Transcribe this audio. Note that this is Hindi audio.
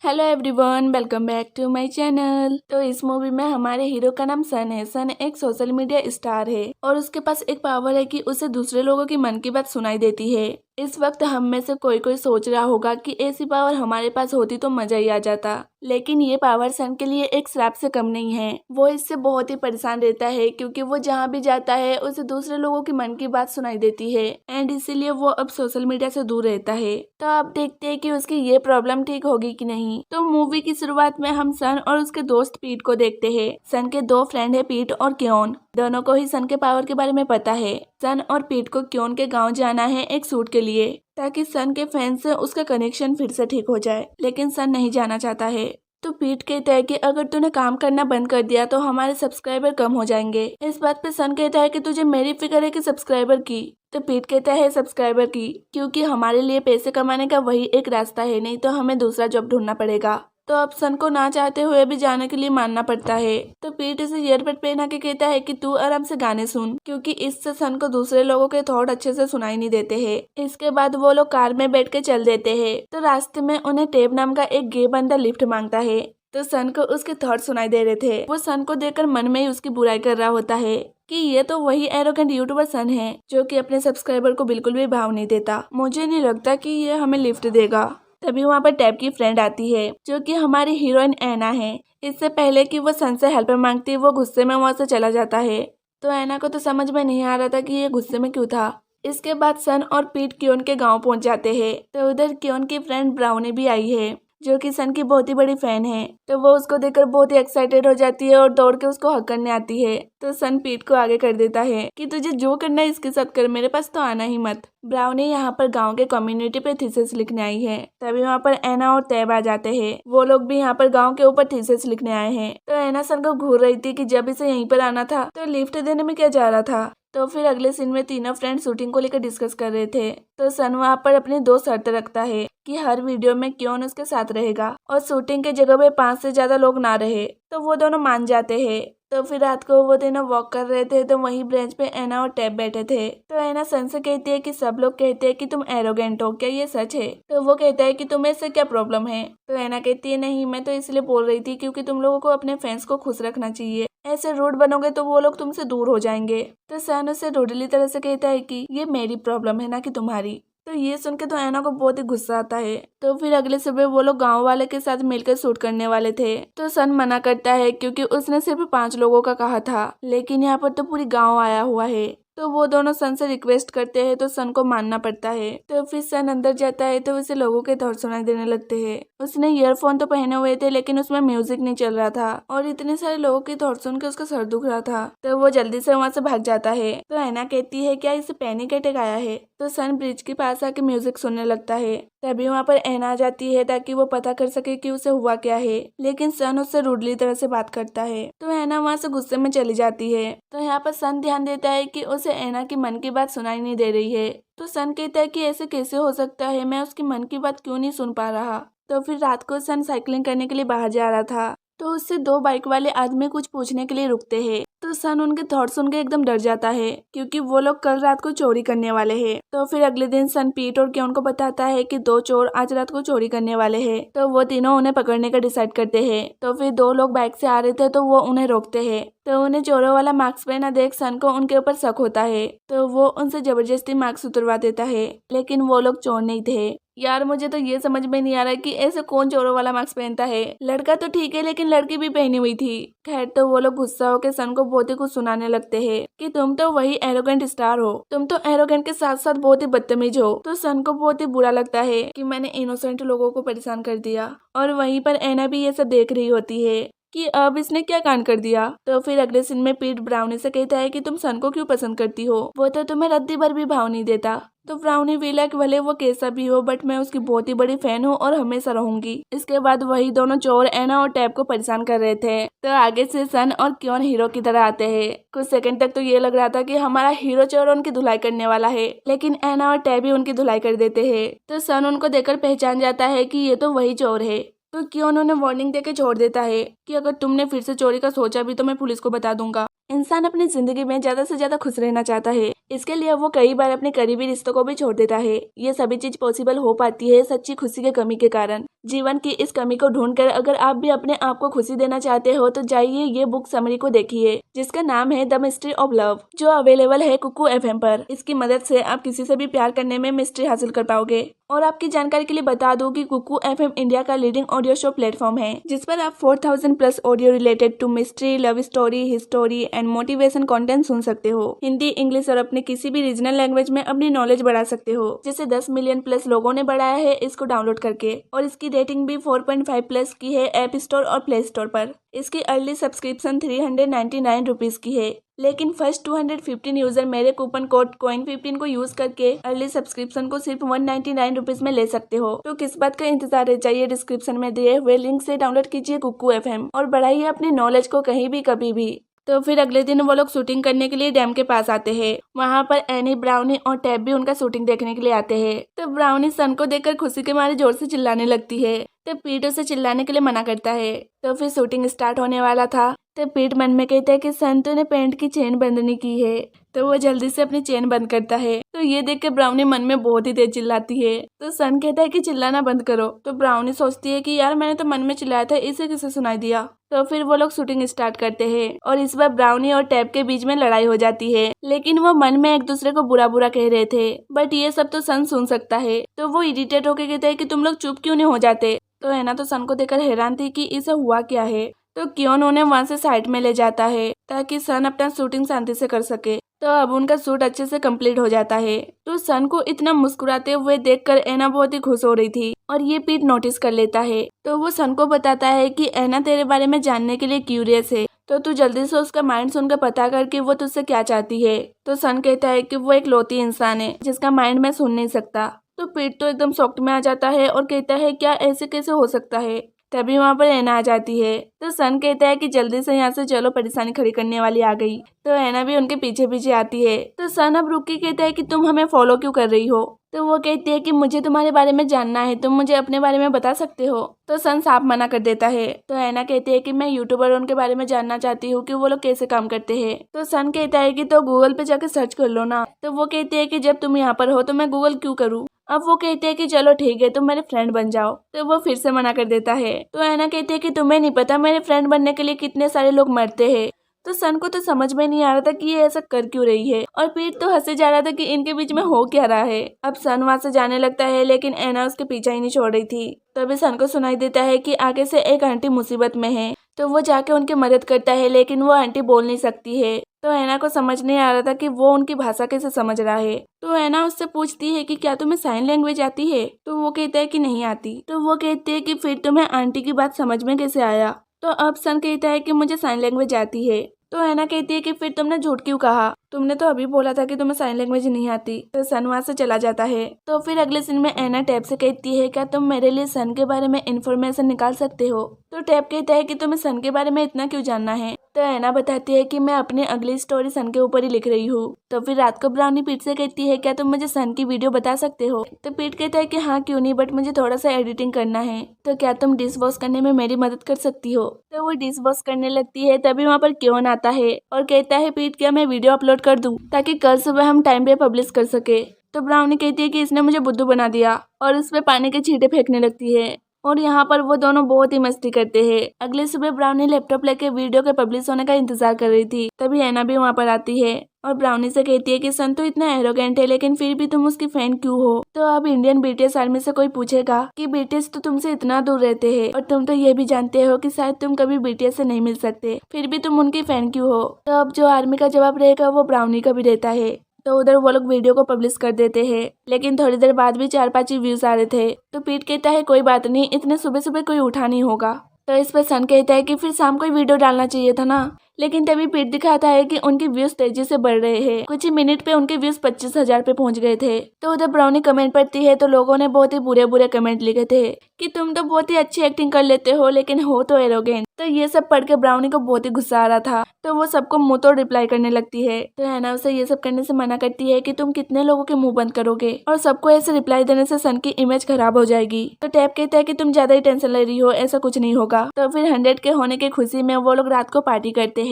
Hello everyone, welcome back to my channel. तो इस मूवी में हमारे हीरो का नाम सन है। सन एक सोशल मीडिया स्टार है और उसके पास एक पावर है कि उसे दूसरे लोगों की मन की बात सुनाई देती है। इस वक्त हम में से कोई कोई सोच रहा होगा कि ऐसी पावर हमारे पास होती तो मजा ही आ जाता, लेकिन ये पावर सन के लिए एक श्राप से कम नहीं है। वो इससे बहुत ही परेशान रहता है क्योंकि वो जहाँ भी जाता है उसे दूसरे लोगों की मन की बात सुनाई देती है एंड इसीलिए वो अब सोशल मीडिया से दूर रहता है। तो आप देखते हैं कि उसकी ये प्रॉब्लम ठीक होगी कि नहीं। तो मूवी की शुरुआत में हम सन और उसके दोस्त पीट को देखते हैं। सन के दो फ्रेंड है, पीट और क्योन। दोनों को ही सन के पावर के बारे में पता है। सन और पीट को क्योन के गांव जाना है एक शूट के लिए, ताकि सन के फैंस से उसका कनेक्शन फिर से ठीक हो जाए, लेकिन सन नहीं जाना चाहता है। तो पीट कहता है कि अगर तूने काम करना बंद कर दिया तो हमारे सब्सक्राइबर कम हो जाएंगे। इस बात पे सन कहता है कि तुझे मेरी फिक्र है कि सब्सक्राइबर की। तो पीट कहता है सब्सक्राइबर की, क्योंकि हमारे लिए पैसे कमाने का वही एक रास्ता है, नहीं तो हमें दूसरा जॉब ढूंढना पड़ेगा। तो अब सन को ना चाहते हुए भी जाने के लिए मानना पड़ता है। तो पीट इसे ईयरबड पहना के कहता है कि तू आराम से गाने सुन, क्योंकि इससे सन को दूसरे लोगों के थॉट अच्छे से सुनाई नहीं देते हैं। इसके बाद वो लोग कार में बैठ के चल देते हैं। तो रास्ते में उन्हें टेब नाम का एक गे बंदा लिफ्ट मांगता है। तो सन को उसके थॉट सुनाई दे रहे थे। वो सन को देखकर मन में ही उसकी बुराई कर रहा होता है कि ये तो वही एरोगेंट यूट्यूबर सन है जो कि अपने सब्सक्राइबर को बिल्कुल भी भाव नहीं देता। मुझे नहीं लगता कि ये हमें लिफ्ट देगा। तभी वहाँ पर टैब की फ्रेंड आती है जो कि हमारी हीरोइन ऐना है। इससे पहले कि वो सन से हेल्प मांगती, वो गुस्से में वहाँ से चला जाता है। तो ऐना को तो समझ में नहीं आ रहा था कि ये गुस्से में क्यों था। इसके बाद सन और पीट क्योन के गांव पहुंच जाते हैं। तो उधर क्योन की फ्रेंड ब्राउनी भी आई है जो कि सन की बहुत ही बड़ी फैन है। तो वो उसको देखकर बहुत ही एक्साइटेड हो जाती है और दौड़ के उसको हक करने आती है। तो सन पीट को आगे कर देता है कि तुझे जो करना है इसके साथ कर, मेरे पास तो आना ही मत। ब्राउनी यहाँ पर गांव के कम्युनिटी पे थीसिस लिखने आई है। तभी वहाँ पर ऐना और तैब आ जाते हैं। वो लोग भी यहाँ पर गांव के ऊपर थीसिस लिखने आए हैं। तो ऐना सन को घूर रही थी कि जब इसे यहीं पर आना था तो लिफ्ट देने में क्या जा रहा था। तो फिर अगले सीन में तीनों फ्रेंड शूटिंग को लेकर डिस्कस कर रहे थे। तो सन वहाँ पर अपनी दो शर्त रखता है कि हर वीडियो में क्योन उसके साथ रहेगा और शूटिंग के जगह पे 5 से ज्यादा लोग ना रहे। तो वो दोनों मान जाते हैं। तो फिर रात को वो दोनों वॉक कर रहे थे। तो वहीं ब्रेंच पे ऐना और टैब बैठे थे। तो ऐना सन से कहती है कि सब लोग कहते हैं कि तुम एरोगेंट हो, क्या ये सच है। तो वो कहता है कि तुम्हें इससे क्या प्रॉब्लम है। तो ऐना कहती है नहीं, मैं तो इसलिए बोल रही थी क्योंकि तुम लोगों को अपने फैंस को खुश रखना चाहिए। ऐसे रूड बनोगे तो वो लोग तुमसे दूर हो जाएंगे। तो सन उसे रूडली तरह से कहता है कि ये मेरी प्रॉब्लम है ना कि तुम्हारी। तो ये सुन के तो ऐना को बहुत ही गुस्सा आता है। तो फिर अगले सुबह वो लोग गांव वाले के साथ मिलकर शूट करने वाले थे। तो सन मना करता है क्योंकि उसने सिर्फ 5 लोगों का कहा था, लेकिन यहाँ पर तो पूरी गांव आया हुआ है। तो वो दोनों सन से रिक्वेस्ट करते हैं तो सन को मानना पड़ता है। तो फिर सन अंदर जाता है तो उसे लोगों के थॉट सुनाई देने लगते हैं। उसने ईयरफोन तो पहने हुए थे लेकिन उसमें म्यूजिक नहीं चल रहा था और इतने सारे लोगों के थॉट सुन के उसका सर दुख रहा था। तो वो जल्दी से वहाँ से भाग जाता है। तो ऐना कहती है क्या इसे पैनिक अटैक आया है। तो सन ब्रिज के पास आके म्यूजिक सुनने लगता है। तभी वहाँ पर ऐना आ जाती है ताकि वो पता कर सके कि उसे हुआ क्या है, लेकिन सन उससे रूडली तरह से बात करता है। तो ऐना वहाँ से गुस्से में चली जाती है। तो यहाँ पर सन ध्यान देता है कि उसे ऐना की मन की बात सुनाई नहीं दे रही है। तो सन कहता है कि ऐसे कैसे हो सकता है, मैं उसकी मन की बात क्यों नहीं सुन पा रहा। तो फिर रात को सन साइकिलिंग करने के लिए बाहर जा रहा था। तो उससे 2 बाइक वाले आदमी कुछ पूछने के लिए रुकते हैं। तो सन उनके थॉट सुन के एकदम डर जाता है क्योंकि वो लोग कल रात को चोरी करने वाले हैं। तो फिर अगले दिन सन पीट और क्योन को बताता है कि 2 चोर आज रात को चोरी करने वाले हैं। तो वो तीनों उन्हें पकड़ने का डिसाइड करते हैं। तो फिर 2 लोग बाइक से आ रहे थे तो वो उन्हें रोकते हैं। तो उन्हें चोरों वाला मास्क पहना देख सन को उनके ऊपर शक होता है। तो वो उनसे जबरदस्ती मास्क उतरवा देता है, लेकिन वो लोग चोर नहीं थे। यार मुझे तो ये समझ में नहीं आ रहा है कि ऐसे कौन चोरों वाला मास्क पहनता है। लड़का तो ठीक है लेकिन लड़की भी पहनी हुई थी। खैर तो वो लोग गुस्सा होकर सन को बहुत ही कुछ सुनाने लगते हैं कि तुम तो वही एरोगेंट स्टार हो, तुम तो एरोगेंट के साथ साथ बहुत ही बदतमीज हो। तो सन को बहुत ही बुरा लगता है कि मैंने इनोसेंट लोगों को परेशान कर दिया। और वहीं पर ऐना भी ये सब देख रही होती है कि अब इसने क्या कांड कर दिया। तो फिर अगले सीन में पीट ब्राउनी से कहता है कि तुम सन को क्यों पसंद करती हो, वो तो तुम्हें रद्दी भर भी भाव नहीं देता। तो ब्राउनी विला भले वो कैसा भी हो बट मैं उसकी बहुत ही बड़ी फैन हूँ और हमेशा रहूंगी। इसके बाद वही दोनों चोर ऐना और टैब को परेशान कर रहे थे। तो आगे से सन और क्योन हीरो की तरह आते हैं। कुछ सेकंड तक तो ये लग रहा था कि हमारा हीरो चोर उनकी धुलाई करने वाला है, लेकिन ऐना और टैब ही उनकी धुलाई कर देते हैं। तो सन उनको देखकर पहचान जाता है कि ये तो वही चोर है। तो क्यों उन्होंने वार्निंग देके छोड़ देता है कि अगर तुमने फिर से चोरी का सोचा भी तो मैं पुलिस को बता दूंगा। इंसान अपनी जिंदगी में ज्यादा से ज्यादा खुश रहना चाहता है। इसके लिए वो कई बार अपने करीबी रिश्तों को भी छोड़ देता है। ये सभी चीज पॉसिबल हो पाती है सच्ची खुशी की कमी के कारण। जीवन की इस कमी को ढूंढकर अगर आप भी अपने आप को खुशी देना चाहते हो तो जाइए ये बुक समरी को देखिए, जिसका नाम है द मिस्ट्री ऑफ लव, जो अवेलेबल है कुकू एफएम पर। इसकी मदद से आप किसी से भी प्यार करने में मिस्ट्री हासिल कर पाओगे। और आपकी जानकारी के लिए बता दूं कि कुकू एफएम इंडिया का लीडिंग ऑडियो शो प्लेटफॉर्म है, जिस पर आप 4000 plus audio related to mystery, love story, history and motivation content सुन सकते हो। हिंदी, इंग्लिश और अपने किसी भी रीजनल लैंग्वेज में अपनी नॉलेज बढ़ा सकते हो, जिसे 10 मिलियन प्लस लोगों ने बढ़ाया है इसको डाउनलोड करके। और इसकी रेटिंग भी 4.5 प्लस की है ऐप स्टोर और प्ले स्टोर पर। इसकी अर्ली सब्सक्रिप्शन 399 रुपीज की है, लेकिन फर्स्ट 215 यूजर मेरे कूपन कोड coin15 को यूज करके अर्ली सब्सक्रिप्शन को सिर्फ 199 रुपीज में ले सकते हो। तो किस बात का इंतजार है, चाहिए डिस्क्रिप्शन में दिए हुए लिंक से डाउनलोड कीजिए कुकू एफएम और बढ़ाइए अपनी नॉलेज को कहीं भी कभी भी। तो फिर अगले दिन वो लोग शूटिंग करने के लिए डैम के पास आते हैं। वहाँ पर एनी, ब्राउनी और टैब भी उनका शूटिंग देखने के लिए आते हैं। तो ब्राउनी सन को देखकर खुशी के मारे जोर से चिल्लाने लगती है। तो पीट उसे चिल्लाने के लिए मना करता है। तो फिर शूटिंग स्टार्ट होने वाला था। तो पीट मन में कहता है कि सन तूने पैंट की चेन बंद नहीं की है। तो वो जल्दी से अपनी चेन बंद करता है। तो ये देख के ब्राउनी मन में बहुत ही तेज चिल्लाती है। तो सन कहता है कि चिल्लाना बंद करो। तो ब्राउनी सोचती है कि यार मैंने तो मन में चिल्लाया था, इसे किसे सुनाई दिया। तो फिर वो लोग शूटिंग स्टार्ट करते हैं और इस बार ब्राउनी और टैब के बीच में लड़ाई हो जाती है, लेकिन वो मन में एक दूसरे को बुरा बुरा कह रहे थे, बट ये सब तो सन सुन सकता है। तो वो इरिटेट होकर कहता है कि तुम लोग चुप क्यों नहीं हो जाते। तो है ना, तो सन को देखकर हैरान थी कि इसे हुआ क्या है। तो क्योन उन्हें वहां से साइड में ले जाता है ताकि सन अपना शूटिंग शांति से कर सके। तो अब उनका शूट अच्छे से कंप्लीट हो जाता है। तो सन को इतना मुस्कुराते हुए देखकर एना बहुत ही खुश हो रही थी और ये पीट नोटिस कर लेता है। तो वो सन को बताता है कि एना तेरे बारे में जानने के लिए क्यूरियस है, तो तू जल्दी से उसका माइंड सुनकर पता कर कि वो तुझसे क्या चाहती है। तो सन कहता है कि वो एक लौती इंसान है जिसका माइंड मैं सुन नहीं सकता। तो पीट तो एकदम शॉक्ड में आ जाता है और कहता है क्या ऐसे कैसे हो सकता है। तभी वहाँ पर एना आ जाती है। तो सन कहता है कि जल्दी से यहाँ से चलो, परेशानी खड़ी करने वाली आ गई। तो एना भी उनके पीछे पीछे आती है। तो सन अब रुक के कहता है कि तुम हमें फॉलो क्यों कर रही हो। तो वो कहती है कि मुझे तुम्हारे बारे में जानना है, तुम मुझे अपने बारे में बता सकते हो। तो सन साफ मना कर देता है। तो एना कहती है कि मैं यूट्यूबर उनके बारे में जानना चाहती हूँ कि वो लोग कैसे काम करते हैं। तो सन कहता है कि तो गूगल पे जाके सर्च कर लो ना। तो वो कहती है कि जब तुम यहाँ पर हो तो मैं गूगल क्यों करूँ। अब वो कहते हैं कि चलो ठीक है, तुम मेरे फ्रेंड बन जाओ। तो वो फिर से मना कर देता है। तो एना कहती है कि तुम्हें नहीं पता मेरे फ्रेंड बनने के लिए कितने सारे लोग मरते हैं। तो सन को तो समझ में नहीं आ रहा था कि ये ऐसा कर क्यों रही है, और पीट तो हंसे जा रहा था कि इनके बीच में हो क्या रहा है। अब सन वहां से जाने लगता है, लेकिन एना उसके पीछा ही नहीं छोड़ रही थी। तभी सन को सुनाई देता है कि आगे से एक आंटी मुसीबत में है। तो वो जाके उनकी मदद करता है, लेकिन वो आंटी बोल नहीं सकती है। तो एना को समझ नहीं आ रहा था कि वो उनकी भाषा कैसे समझ रहा है। तो एना उससे पूछती है कि क्या तुम्हें साइन लैंग्वेज आती है। तो वो कहता है कि नहीं आती। तो वो कहती है कि फिर तुम्हें आंटी की बात समझ में कैसे आया। तो अब सन कहता है कि मुझे साइन लैंग्वेज आती है। तो एना कहती है कि फिर तुमने झूठ क्यों कहा, तुमने तो अभी बोला था कि तुम्हें साइन लैंग्वेज नहीं आती। तो सन वहां से चला जाता है। तो फिर अगले सीन में एना टैब से कहती है क्या तुम मेरे लिए सन के बारे में इंफॉर्मेशन निकाल सकते हो। तो टैब कहता है कि तुम्हें सन के बारे में इतना क्यों जानना है। तो एना बताती है कि मैं अपनी अगली स्टोरी सन के ऊपर ही लिख रही हूँ। तो फिर रात को ब्राउनी पीट से कहती है क्या तुम मुझे सन की वीडियो बता सकते हो। तो पीट कहता है कि हाँ क्यों नहीं, बट मुझे थोड़ा सा एडिटिंग करना है। तो क्या तुम डिश वॉश करने में मेरी मदद कर सकती हो। तो वो डिश वॉश करने लगती है। तभी वहाँ पर क्योन आता है और कहता है पीट क्या मैं वीडियो अपलोड कर दूं ताकि कल सुबह हम टाइम पे पब्लिश कर सके। तो ब्राउनी कहती है कि इसने मुझे बुद्धू बना दिया और उस पे पानी के छींटे फेंकने लगती है। और यहाँ पर वो दोनों बहुत ही मस्ती करते हैं। अगले सुबह ब्राउनी लैपटॉप लेके वीडियो के पब्लिश होने का इंतजार कर रही थी। तभी एना भी वहाँ पर आती है और ब्राउनी से कहती है कि सन तो इतना एरोगेंट है, लेकिन फिर भी तुम उसकी फैन क्यों हो। तो अब इंडियन बीटीएस आर्मी से कोई पूछेगा कि बीटीएस तो तुमसे इतना दूर रहते हैं और तुम तो ये भी जानते हो कि शायद तुम कभी बीटीएस से नहीं मिल सकते, फिर भी तुम उनकी फैन क्यों हो। तो अब जो आर्मी का जवाब रहेगा वो ब्राउनी का भी रहता है। तो उधर वो लोग वीडियो को पब्लिश कर देते हैं, लेकिन थोड़ी देर बाद भी 4-5 व्यूज आ रहे थे। तो पीट कहता है कोई बात नहीं, इतने सुबह सुबह कोई उठा नहीं होगा। तो इस पर सन कहता है कि फिर शाम को ही वीडियो डालना चाहिए था ना। लेकिन तभी पीट दिखाता है कि उनके व्यूज तेजी से बढ़ रहे हैं। कुछ ही मिनट पे उनके व्यूज 25,000 पे पहुंच गए थे। तो उधर ब्राउनी कमेंट पढ़ती है तो लोगों ने बहुत ही बुरे बुरे कमेंट लिखे थे कि तुम तो बहुत ही अच्छी एक्टिंग कर लेते हो, लेकिन हो तो एरोगेंट। तो ये सब पढ़ के ब्राउनी को बहुत ही गुस्सा आ रहा था। तो वो सबको मुंह तोड़ रिप्लाई करने लगती है। तो हैना उसे ये सब करने से मना करती है कि तुम कितने लोगों के मुंह बंद करोगे, और सबको ऐसे रिप्लाई देने से सन की इमेज खराब हो जाएगी। तो टैब कहता है कि तुम ज्यादा ही टेंशन ले रही हो, ऐसा कुछ नहीं होगा। तो फिर 100 के होने की खुशी में वो लोग रात को पार्टी करते